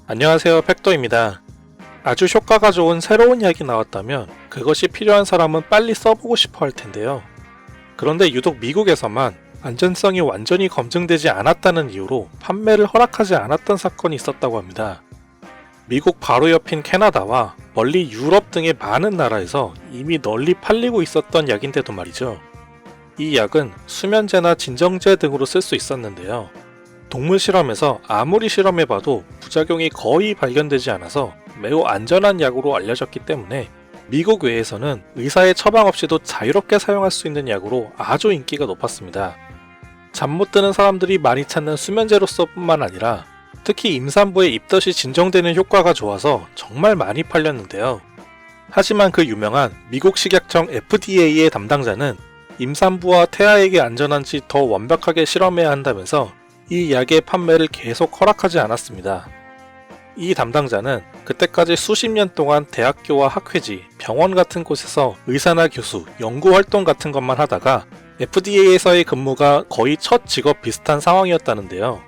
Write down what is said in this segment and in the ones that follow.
안녕하세요, 팩도입니다. 아주 효과가 좋은 새로운 약이 나왔다면 그것이 필요한 사람은 빨리 써보고 싶어 할 텐데요. 그런데 유독 미국에서만 안전성이 완전히 검증되지 않았다는 이유로 판매를 허락하지 않았던 사건이 있었다고 합니다. 미국 바로 옆인 캐나다와 멀리 유럽 등의 많은 나라에서 이미 널리 팔리고 있었던 약인데도 말이죠. 이 약은 수면제나 진정제 등으로 쓸 수 있었는데요. 동물 실험에서 아무리 실험해봐도 부작용이 거의 발견되지 않아서 매우 안전한 약으로 알려졌기 때문에 미국 외에서는 의사의 처방 없이도 자유롭게 사용할 수 있는 약으로 아주 인기가 높았습니다. 잠 못 드는 사람들이 많이 찾는 수면제로서 뿐만 아니라 특히 임산부의 입덧이 진정되는 효과가 좋아서 정말 많이 팔렸는데요. 하지만 그 유명한 미국 식약청 FDA의 담당자는 임산부와 태아에게 안전한지 더 완벽하게 실험해야 한다면서 이 약의 판매를 계속 허락하지 않았습니다. 이 담당자는 그때까지 수십 년 동안 대학교와 학회지, 병원 같은 곳에서 의사나 교수, 연구활동 같은 것만 하다가 FDA에서의 근무가 거의 첫 직업 비슷한 상황이었다는데요.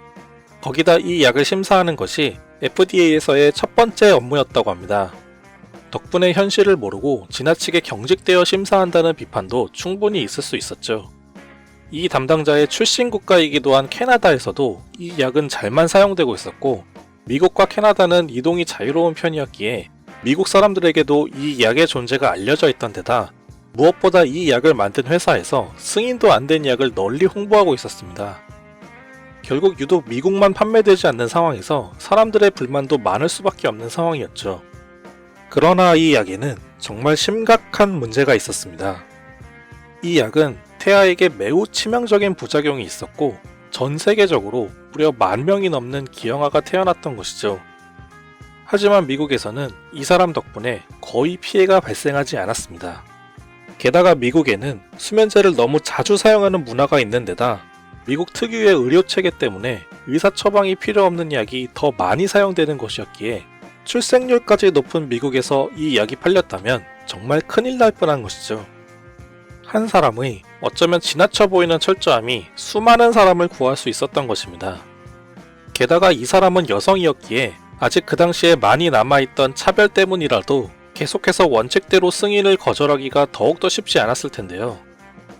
거기다 이 약을 심사하는 것이 FDA에서의 첫 번째 업무였다고 합니다. 덕분에 현실을 모르고 지나치게 경직되어 심사한다는 비판도 충분히 있을 수 있었죠. 이 담당자의 출신 국가이기도 한 캐나다에서도 이 약은 잘만 사용되고 있었고, 미국과 캐나다는 이동이 자유로운 편이었기에 미국 사람들에게도 이 약의 존재가 알려져 있던 데다 무엇보다 이 약을 만든 회사에서 승인도 안 된 약을 널리 홍보하고 있었습니다. 결국 유독 미국만 판매되지 않는 상황에서 사람들의 불만도 많을 수밖에 없는 상황이었죠. 그러나 이 약에는 정말 심각한 문제가 있었습니다. 이 약은 태아에게 매우 치명적인 부작용이 있었고 전 세계적으로 무려 10,000명이 넘는 기형아가 태어났던 것이죠. 하지만 미국에서는 이 사람 덕분에 거의 피해가 발생하지 않았습니다. 게다가 미국에는 수면제를 너무 자주 사용하는 문화가 있는 데다 미국 특유의 의료체계 때문에 의사 처방이 필요 없는 약이 더 많이 사용되는 것이었기에 출생률까지 높은 미국에서 이 약이 팔렸다면 정말 큰일 날 뻔한 것이죠. 한 사람의 어쩌면 지나쳐 보이는 철저함이 수많은 사람을 구할 수 있었던 것입니다. 게다가 이 사람은 여성이었기에 아직 그 당시에 많이 남아있던 차별 때문이라도 계속해서 원칙대로 승인을 거절하기가 더욱더 쉽지 않았을 텐데요.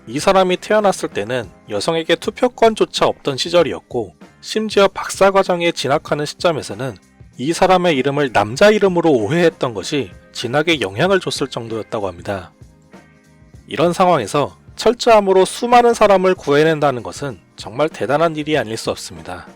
이 사람이 태어났을 때는 여성에게 투표권조차 없던 시절이었고, 심지어 박사과정에 진학하는 시점에서는 이 사람의 이름을 남자 이름으로 오해했던 것이 진학에 영향을 줬을 정도였다고 합니다. 이런 상황에서 철저함으로 수많은 사람을 구해낸다는 것은 정말 대단한 일이 아닐 수 없습니다.